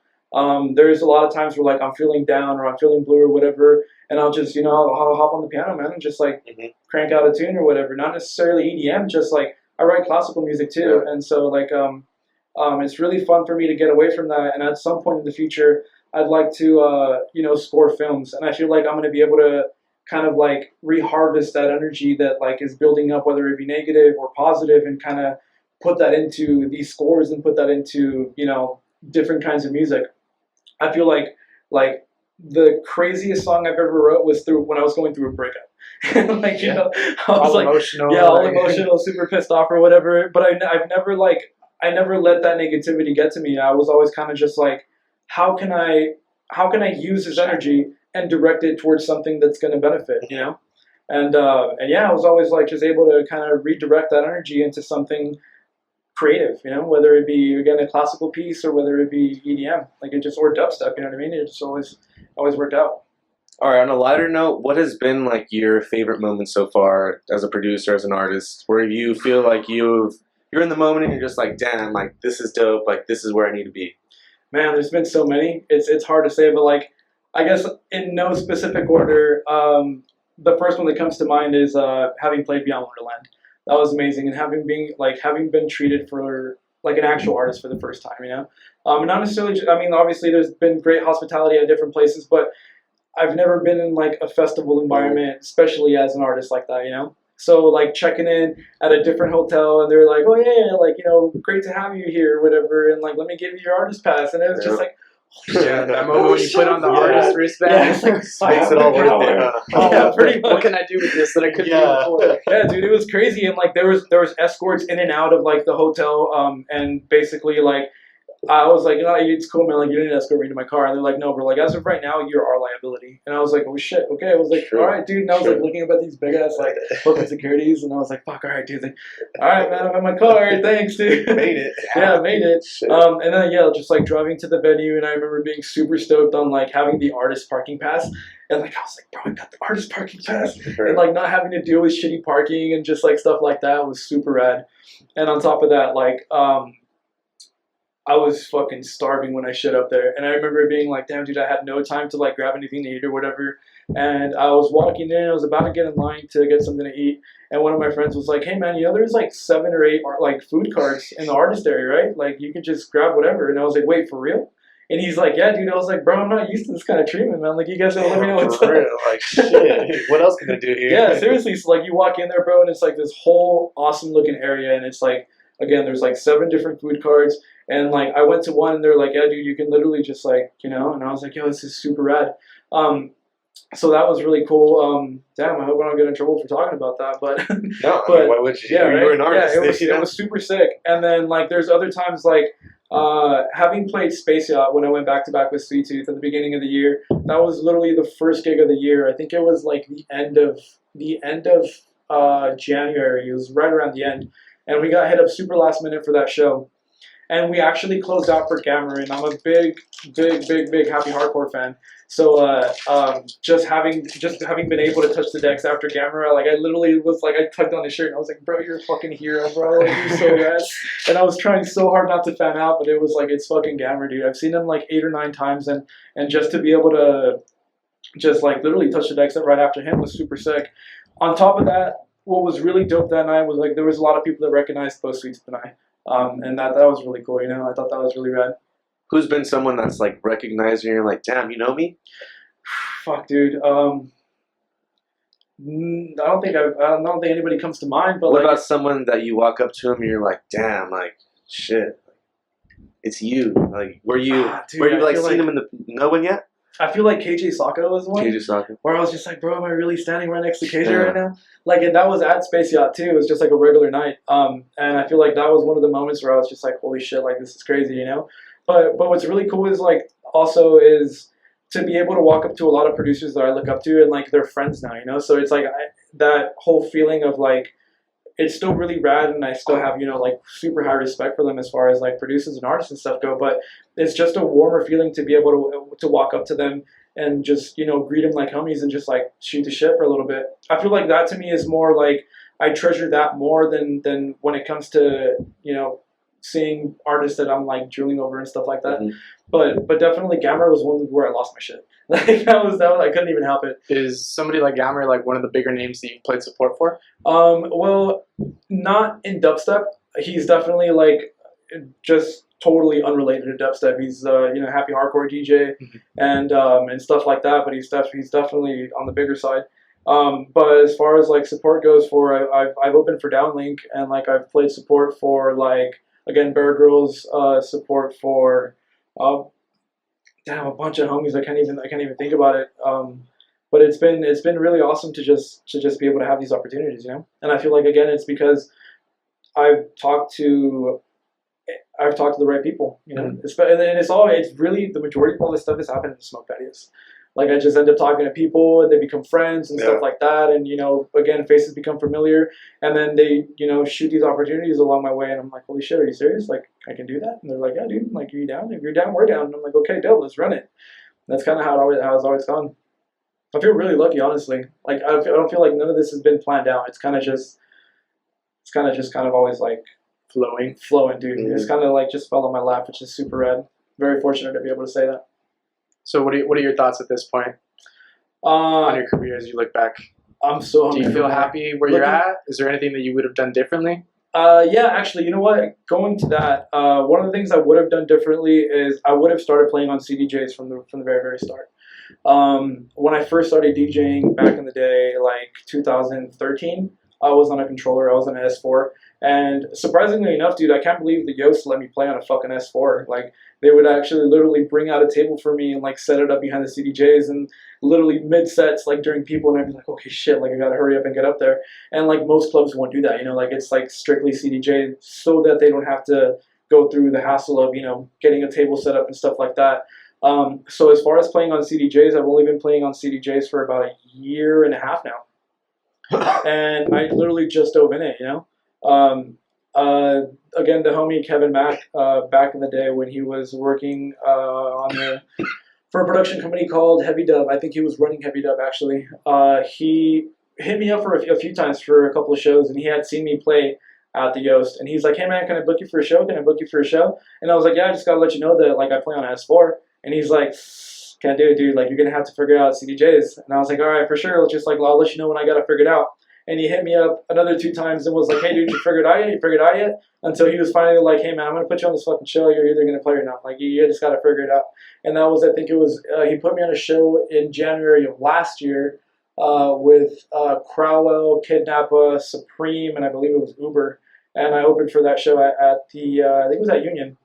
there's a lot of times where like I'm feeling down or I'm feeling blue or whatever, and I'll just, I'll hop on the piano, man, and just like crank out a tune or whatever. Not necessarily EDM, just like I write classical music too, and so like it's really fun for me to get away from that. And at some point in the future, I'd like to score films, and I feel like I'm going to be able to kind of like reharvest that energy that like is building up, whether it be negative or positive, and kind of put that into these scores and put that into different kinds of music. I feel like the craziest song I've ever wrote was through when I was going through a breakup. Like I was all like emotional. all emotional, super pissed off or whatever. But I've never I never let that negativity get to me. I was always kind of just like, how can I use this energy and direct it towards something that's going to benefit, And yeah, I was always like just able to kind of redirect that energy into something creative, whether it be again a classical piece or whether it be EDM, like it just or dubstep, you know what I mean? It just always worked out. All right. On a lighter note, what has been like your favorite moment so far as a producer, as an artist, where you feel like you're in the moment and you're just like, damn, like this is dope, like this is where I need to be? Man, there's been so many. It's hard to say, but like I guess in no specific order, the first one that comes to mind is having played Beyond Wonderland. That was amazing, and having been treated for like an actual artist for the first time, and not necessarily. I mean, obviously, there's been great hospitality at different places, but I've never been in like a festival environment, especially as an artist like that, So like checking in at a different hotel, and they're like, "Oh yeah, like great to have you here, or whatever," and like, "Let me give you your artist pass," and it was just like. Yeah, that moment when you put on the artist wristband, it's like, makes it all worth it. Yeah, pretty much. What can I do with this that I couldn't do before? Yeah, dude, it was crazy, and like there was escorts in and out of like the hotel, and basically like I was like, it's cool, man. Like, you didn't escort me to my car, and they're like, no, bro. Like, as of right now, you're our liability. And I was like, oh shit, okay. I was like, all right, dude. And I was like looking up at these big ass like fucking securities, and I was like, fuck, all right, dude. Like, all right, man, I'm in my car. Thanks, dude. Made it. Yeah, made it. And then just like driving to the venue, and I remember being super stoked on like having the artist parking pass, and like I was like, bro, I got the artist parking pass, and like not having to deal with shitty parking and just like stuff like that was super rad. And on top of that, like I was fucking starving when I showed up there, and I remember being like, damn, dude, I had no time to like grab anything to eat or whatever, and I was walking in, I was about to get in line to get something to eat, and one of my friends was like, hey man, there's like 7 or 8 like food carts in the artist area, right? Like you can just grab whatever. And I was like, wait, for real? And he's like, yeah, dude. I was like, bro, I'm not used to this kind of treatment, man. Like, you guys don't let me know what's up. Like, shit, what else can I do here? Yeah, seriously. So like you walk in there, bro, and it's like this whole awesome looking area, and it's like, again, there's like 7 different food carts. And like I went to one, and they're like, yeah, dude, you can literally just like, and I was like, yo, this is super rad. So that was really cool. Damn, I hope I don't get in trouble for talking about that. But no, but why would you? Yeah, You were an artist. Yeah, it was super sick. And then like there's other times like having played Space Yacht when I went back to back with Sweet Tooth at the beginning of the year. That was literally the first gig of the year. I think it was like the end of January. It was right around the end, and we got hit up super last minute for that show. And we actually closed out for Gamma, and I'm a big Happy Hardcore fan. So just having been able to touch the decks after Gamma, like I literally was like, I tugged on his shirt and I was like, bro, you're a fucking hero, bro. Like, you're so rad. And I was trying so hard not to fan out, but it was like, it's fucking Gamma, dude. I've seen him like 8 or 9 times, and just to be able to just like literally touch the decks right after him was super sick. On top of that, what was really dope that night was like there was a lot of people that recognized both Sweet Tooth and I. And that was really cool, I thought that was really rad. Who's been someone that's like recognized you and you're like, damn, you know me? Fuck, dude. I don't think anybody comes to mind. But what like, about someone that you walk up to him and you're like, damn, like shit, it's you? Like, were you like seen him in the no one yet? I feel like KJ Sacco was one. KJ Sacco. Where I was just like, bro, am I really standing right next to KJ right now? Like, and that was at Space Yacht too. It was just like a regular night. And I feel like that was one of the moments where I was just like, holy shit, like this is crazy, But what's really cool is like also is to be able to walk up to a lot of producers that I look up to, and like they're friends now, So it's like that whole feeling of like it's still really rad, and I still have, you know, like super high respect for them as far as like producers and artists and stuff go. But it's just a warmer feeling to be able to walk up to them and just, you know, greet them like homies and just like shoot the shit for a little bit. I feel like that to me is more like I treasure that more than when it comes to, you know, seeing artists that I'm like drooling over and stuff like that. Mhm. But definitely Gamera was one where I lost my shit. Like that was I couldn't even help it. Is somebody like Gamera like one of the bigger names that you've played support for? Well, not in dubstep. He's definitely like just totally unrelated to dubstep. He's you know, happy hardcore DJ and stuff like that. But he's definitely on the bigger side. But as far as like support goes, for I've opened for Downlink, and like I've played support for like, again, Bear Grylls, support for damn, a bunch of homies. I can't even think about it. But it's been really awesome to just be able to have these opportunities, you know. And I feel like, again, it's because I've talked to the right people, you know. And it's really the majority of all this stuff is happening in the smoke patios. Like I just end up talking to people, and they become friends and stuff like that. And, you know, again, faces become familiar, and then they, you know, shoot these opportunities along my way. And I'm like, holy shit, are you serious? Like, I can do that? And they're like, yeah, dude. Like, are you down? If you're down, we're down. And I'm like, okay, dope, let's run it. That's kind of how it's always gone. I feel really lucky, honestly. Like I don't feel like none of this has been planned out. It's kind of just always like flowing, dude. Mm-hmm. It's kind of like just fell on my lap, which is super rad. Very fortunate to be able to say that. So what are your thoughts at this point on your career as you look back? I'm so hungry. Do you feel happy where you're at? Is there anything that you would have done differently? Yeah, actually, you know what? Going to that, one of the things I would have done differently is I would have started playing on CDJs from the very, very start. When I first started DJing back in the day, like 2013, I was on a controller. I was on an S4. And surprisingly enough, dude, I can't believe the Yoast let me play on a fucking S4. Like, they would actually literally bring out a table for me and like set it up behind the CDJs, and literally mid-sets, like during people, and I'd be like, okay, shit, like I gotta hurry up and get up there. And like most clubs won't do that, you know, like it's like strictly CDJ so that they don't have to go through the hassle of, you know, getting a table set up and stuff like that. So as far as playing on CDJs, I've only been playing on CDJs for about a year and a half now. And I literally just dove in it, you know. Again, the homie Kevin Mack, back in the day when he was working for a production company called Heavy Dub. I think he was running Heavy Dub, actually. He hit me up for a few times for a couple of shows, and he had seen me play at the Yoast, and he's like, hey man, can I book you for a show? Can I book you for a show? And I was like, yeah, I just gotta let you know that like I play on S4. And he's like, can't do it, dude. Like, you're gonna have to figure out CDJs. And I was like, all right, for sure. Let's just like, I'll let you know when I got it figured out. And he hit me up another 2 times and was like, hey, dude, you figured it out yet? You figured it out yet? Until he was finally like, hey, man, I'm gonna put you on this fucking show. You're either gonna play or not. Like, you just gotta figure it out. And that was, I think it was, he put me on a show in January of last year with Crowell, Kidnappa, Supreme, and I believe it was Uber. And I opened for that show at the, I think it was at Union.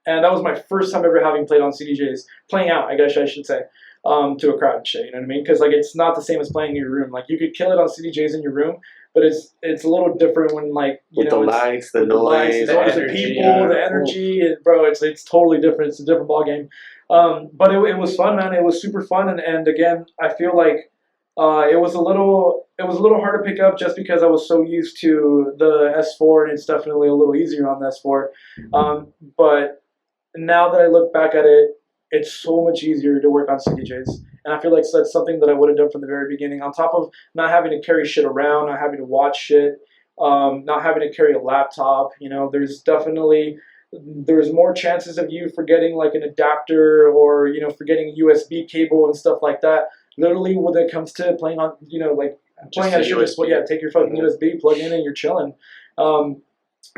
And that was my first time ever having played on CDJs, playing out, I guess I should say, to a crowd and shit, you know what I mean? Because like it's not the same as playing in your room. Like you could kill it on CDJs in your room, but it's a little different when like you know the lights, the noise, the people, the energy, and bro, it's totally different. It's a different ball game. But it was fun, man. It was super fun, and again, I feel like it was a little hard to pick up just because I was so used to the S4, and it's definitely a little easier on the S4. But now that I look back at it, it's so much easier to work on CDJs. And I feel like that's something that I would have done from the very beginning. On top of not having to carry shit around, not having to watch shit, not having to carry a laptop, you know, there's more chances of you forgetting like an adapter or, you know, forgetting a USB cable and stuff like that. Literally when it comes to playing on, you know, like playing at just take your fucking USB, plug in, and you're chilling. And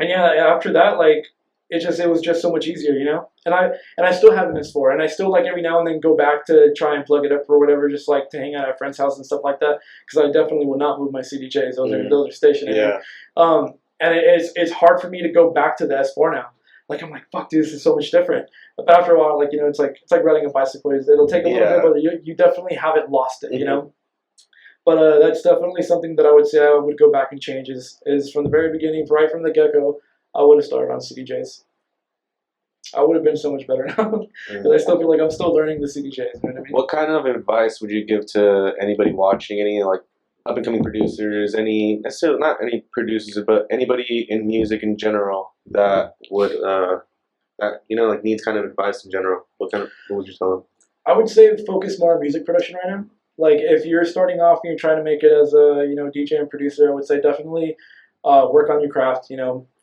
yeah, after that, like, it was just so much easier, you know. And I still have an S4, and I still like every now and then go back to try and plug it up or whatever, just like to hang out at a friend's house and stuff like that. Because I definitely will not move my CDJs; those are stationary. Yeah. And it's hard for me to go back to the S4 now. Like I'm like, fuck, dude, this is so much different. But after a while, like, you know, it's like riding a bicycle. It'll take a little bit, but you definitely haven't lost it, you know. But that's definitely something that I would say I would go back and change is from the very beginning, right from the get-go. I would have started on CDJs. I would have been so much better now. Because I still feel like I'm still learning the CDJs. You know what I mean? What kind of advice would you give to anybody watching, any like up and coming producers, any necessarily not any producers, but anybody in music in general that would that like needs kind of advice in general? What would you tell them? I would say focus more on music production right now. Like if you're starting off and you're trying to make it as a DJ and producer, I would say definitely work on your craft.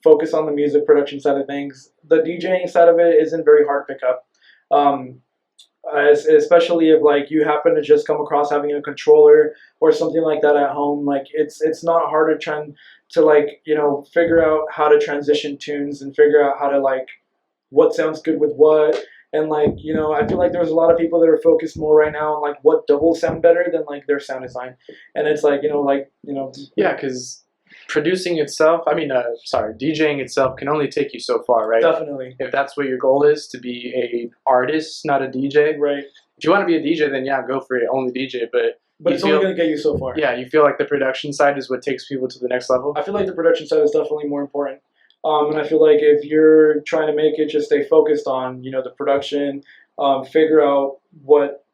Focus on the music production side of things. The DJing side of it isn't very hard to pick up. Especially if like you happen to just come across having a controller or something like that at home, like it's not hard to try to like figure out how to transition tunes and figure out how to like what sounds good with what. And like I feel like there's a lot of people that are focused more right now on like what doubles sound better than like their sound design. And it's like yeah, because producing itself, DJing itself can only take you so far, right? Definitely. If that's what your goal is, to be a artist, not a DJ. Right. If you want to be a DJ, then yeah, go for it, only DJ. But it's only going to get you so far. Yeah, you feel like the production side is what takes people to the next level? I feel like the production side is definitely more important. And I feel like if you're trying to make it, just stay focused on, the production, figure out what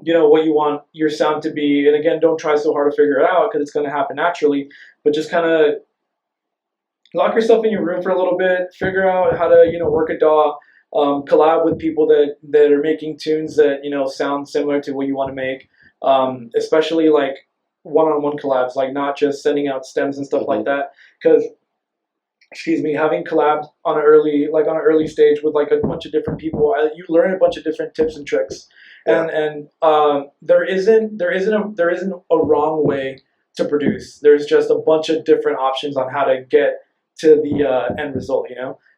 you want your sound to be. And again, don't try so hard to figure it out because it's going to happen naturally. But just kind of lock yourself in your room for a little bit, figure out how to, work a DAW, collab with people that are making tunes that, sound similar to what you want to make, especially like one-on-one collabs, like not just sending out stems and stuff like that. Because having collabed on an early stage with like a bunch of different people, you learn a bunch of different tips and tricks, and there isn't a wrong way to produce. There's just a bunch of different options on how to get to the end result.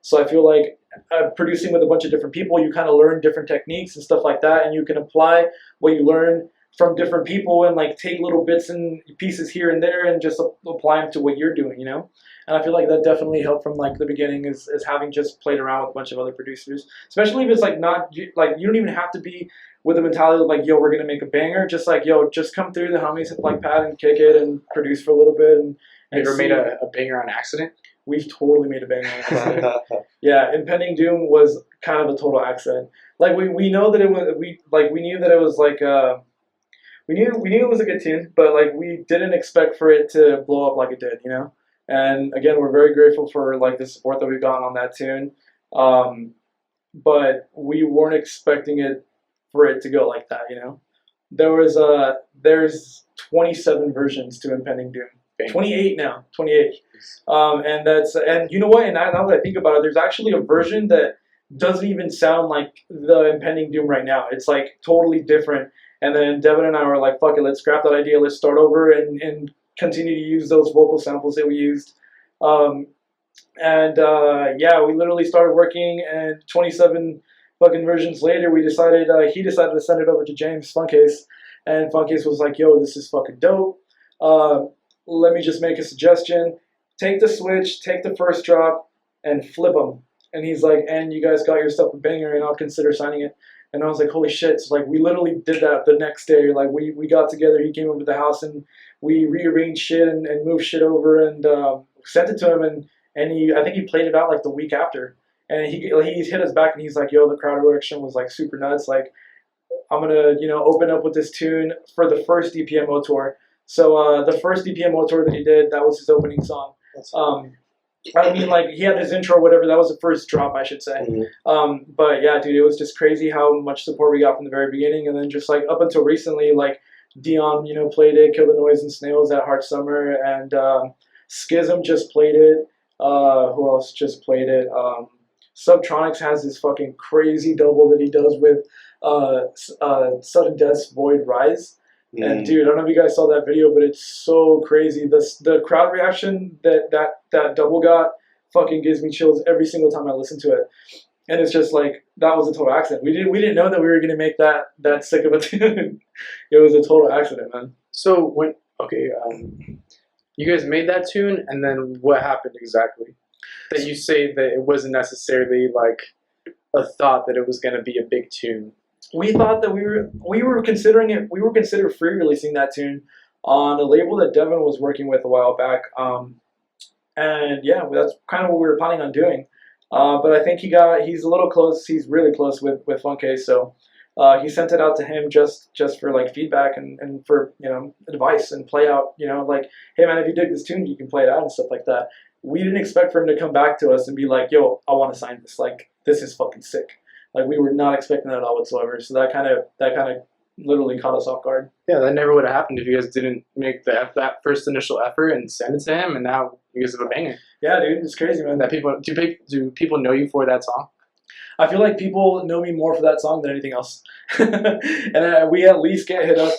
So I feel like producing with a bunch of different people, you kind of learn different techniques and stuff like that, and you can apply what you learn from different people and like take little bits and pieces here and there and just apply them to what you're doing. And I feel like that definitely helped from like the beginning is having just played around with a bunch of other producers, especially if it's like not like you don't even have to be with the mentality of like, yo, we're gonna make a banger. Just like, yo, just come through the homies hit like pad and kick it and produce for a little bit. And you ever made a banger on accident? We've totally made a banger on accident. Yeah, Impending Doom was kind of a total accident. Like we know that it was we knew that it was like we knew it was a good tune, but like we didn't expect for it to blow up like it did, And again, we're very grateful for like the support that we've gotten on that tune, but we weren't expecting it for it to go like that. There's 27 versions to Impending Doom. 28 now, 28. And you know what? And now that I think about it, there's actually a version that doesn't even sound like the Impending Doom right now. It's like totally different. And then Devin and I were like, fuck it, let's scrap that idea. Let's start over and continue to use those vocal samples that we used. Yeah, we literally started working, and 27 fucking versions later, he decided to send it over to James Funkcase, and Funkcase was like, yo, this is fucking dope. Let me just make a suggestion. Take the switch, take the first drop, and flip them. And he's like, and you guys got yourself a banger, and I'll consider signing it. And I was like, holy shit. So like we literally did that the next day. Like we got together, he came over to the house and we rearranged shit and moved shit over and sent it to him and I think he played it out like the week after. And he hit us back and he's like, yo, the crowd reaction was like super nuts. Like I'm gonna, open up with this tune for the first DPMO tour. So the first DPMO tour that he did, that was his opening song. Like he had his intro or whatever. That was the first drop, I should say. Mm-hmm. But yeah, dude, it was just crazy how much support we got from the very beginning, and then just like up until recently, like Dion, played it, Kill the Noise and Snails at Heart Summer, and Schism just played it. Who else just played it? Subtronics has this fucking crazy double that he does with Sudden Death's Void Rise. And dude, I don't know if you guys saw that video, but it's so crazy. The crowd reaction that double got fucking gives me chills every single time I listen to it. And it's just like that was a total accident. We didn't know that we were gonna make that sick of a tune. It was a total accident, man. So you guys made that tune, and then what happened exactly? That you say that it wasn't necessarily like a thought that it was gonna be a big tune. We thought that we were considering it. We were considering free releasing that tune on a label that Devin was working with a while back. And yeah, that's kind of what we were planning on doing. But I think he's a little close. He's really close with Funkcase. So He sent it out to him just for like feedback and for advice and play out. Like, hey man, if you dig this tune, you can play it out and stuff like that. We didn't expect for him to come back to us and be like, yo, I want to sign this. Like, this is fucking sick. Like, we were not expecting that at all whatsoever. So that kind of literally caught us off guard. Yeah, that never would have happened if you guys didn't make that first initial effort and send it to him, and now you guys have a banger. Yeah, dude, it's crazy, man. That do people know you for that song? I feel like people know me more for that song than anything else. And we at least get hit up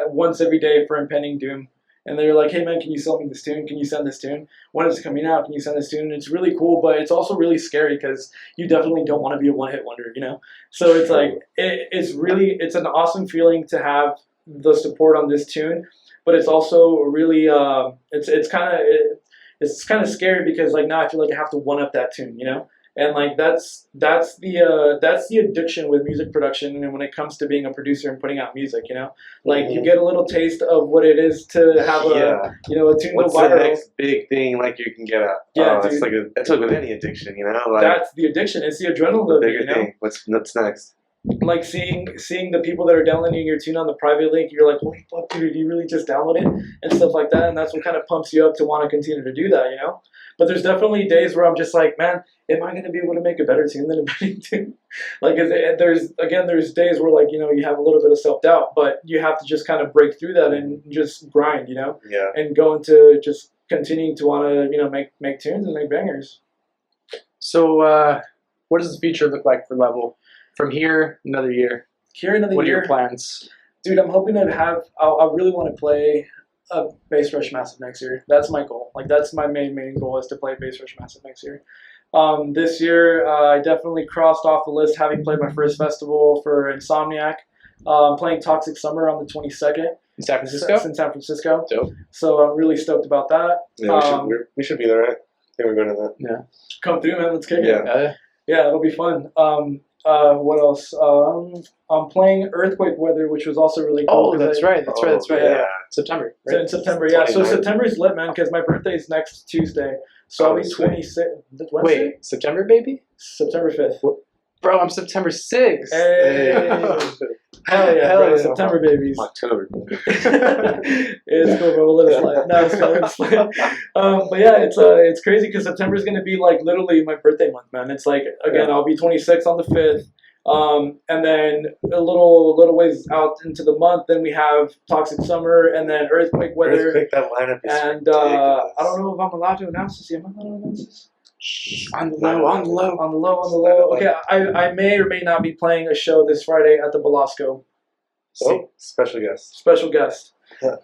once every day for Impending Doom. And they're like, hey man, can you sell me this tune? Can you send this tune? When is it coming out? Can you send this tune? And it's really cool, but it's also really scary because you definitely don't want to be a one-hit wonder, So it's like, it's an awesome feeling to have the support on this tune, but it's also really, it's kind of scary because like now I feel like I have to one-up that tune, And like that's the addiction with music production, and when it comes to being a producer and putting out music, like you get a little taste of what it is to have a tune What's go viral. The next big thing like you can get at? Yeah, it's like it's like with any addiction, Like that's the addiction. It's the adrenaline of it, thing. What's next? Like seeing the people that are downloading your tune on the private link, you're like, holy fuck, dude, you really just download it and stuff like that, and that's what kind of pumps you up to want to continue to do that, But there's definitely days where I'm just like, man, am I going to be able to make a better tune than a better tune? Like, there's days where like, you have a little bit of self-doubt, but you have to just kind of break through that and just grind, Yeah. And go into just continuing to want to, make tunes and make bangers. So, what does the future look like for Level? From here, another year. What are your plans? Dude, I'm hoping to have, I really want to play a Bass Rush Massive next year. That's my goal. Like, that's my main goal, is to play Bass Rush Massive next year. This year, I definitely crossed off the list having played my first festival for Insomniac. Playing Toxic Summer on the 22nd. In San Francisco? It's in San Francisco. Dope. So I'm really stoked about that. Yeah, we should be there, right? I think we're going to that. Yeah. Come through, man. Let's kick it. Yeah. Yeah, it'll be fun. What else? I'm playing Earthquake Weather, which was also really cool. Oh, that's right. Yeah. September. Right? Right? In September, yeah. So September's lit, man, because my birthday is next Tuesday. So I'll be 26. Wait, September, baby? September 5th. Bro, I'm September 6th. Hey. Hell yeah, bro. yeah. September babies. October. It's cool, bro. We'll let it slide. No, it's fine. But yeah, it's crazy because September is going to be like literally my birthday month, man. It's like, again, I'll be 26 on the 5th. And then a little ways out into the month, then we have Toxic Summer and then Earthquake Weather. That lineup is and I don't know if I'm allowed to announce this. Am I allowed to announce this? On the low. Okay, I may or may not be playing a show this Friday at the Belasco. Oh, special guest. So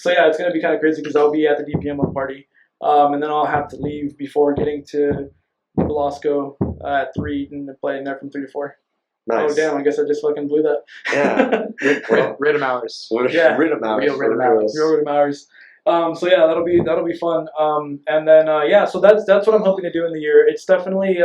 yeah, it's gonna be kind of crazy because I'll be at the DPM party, and then I'll have to leave before getting to Belasco at 3 and playing there from 3 to 4. Nice. Oh damn! I guess I just fucking blew that. Yeah. Rhythm hours. Yeah. Rhythm hours. Real rhythm hours. Real rhythm hours. So yeah, that'll be fun. And then yeah, so that's what I'm hoping to do in the year. It's definitely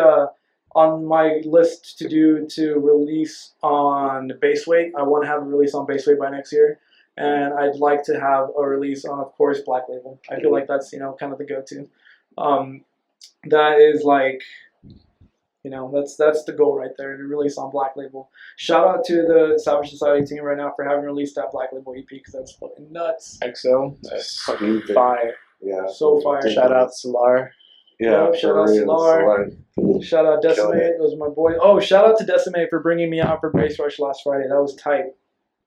on my list to release on Bassweight. I want to have a release on Bassweight by next year, and I'd like to have a release on, of course, Black Label. I feel like that's kind of the go-to. That is like, that's the goal right there, to release on Black Label. Shout out to the Savage Society team right now for having released that Black Label EP, because that's fucking nuts. XO, that's fucking fire. Yeah. So fire. Shout out Solar. Yeah. Shout out Solar. Shout out Decimate. Those are my boys. Oh, shout out to Decimate for bringing me out for Bass Rush last Friday. That was tight.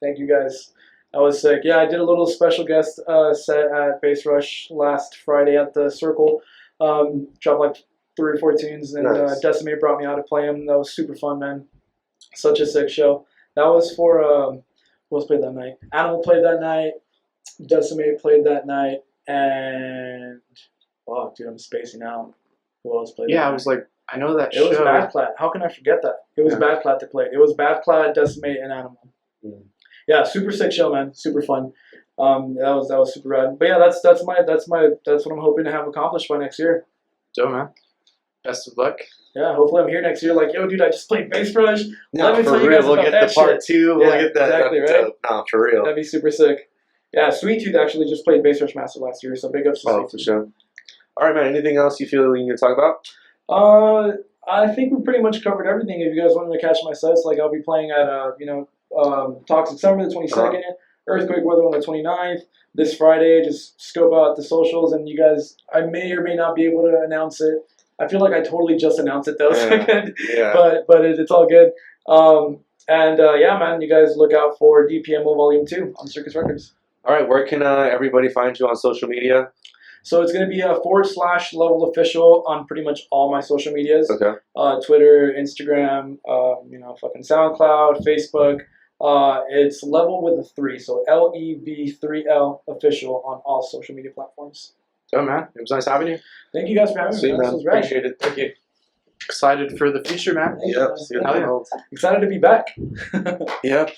Thank you guys. That was sick. Yeah, I did a little special guest set at Bass Rush last Friday at the Circle. Dropped like 3 or 4 tunes, and nice. Decimate brought me out to play them. That was super fun, man. Such a sick show. That was for who else played that night? Animal played that night. Decimate played that night, and oh, dude, I'm spacing out. Who else played? Yeah, that I night? was like, I know that It show. was Bad Plat. How can I forget that? It was Bad Plat that played. It was Bad Plat, Decimate, and Animal. Mm. Yeah, super sick show, man. Super fun. That was super rad. But yeah, that's what I'm hoping to have accomplished by next year. Dope, man. Best of luck. Yeah, hopefully I'm here next year. Like, yo, dude, I just played Bass Rush. No, Let me for tell you real, guys we'll about get that the part shit. 2. We'll Yeah, get that. exactly, That's right? dope. No, for real. That'd be super sick. Yeah, Sweet Tooth actually just played Bass Rush Master last year, so big ups to Oh, Sweet for Tooth. sure. All right, man. Anything else you feel you need to talk about? I think we pretty much covered everything. If you guys wanted to catch my sets, like I'll be playing at Toxic Summer the 22nd, Earthquake Weather on the 29th. This Friday, just scope out the socials, and you guys, I may or may not be able to announce it. I feel like I totally just announced it though, but it's all good. Yeah, man, you guys look out for DPMO Volume 2 on Circus Records. All right, where can everybody find you on social media? So it's going to be a /level official on pretty much all my social medias. Okay. Twitter, Instagram, fucking SoundCloud, Facebook. It's level with a 3, so LEV3L official on all social media platforms. Oh man, it was nice having you. Thank you guys for having me. Man. Appreciate it. Thank you. Excited for the future, man. Yep. See you Excited to be back. Yep.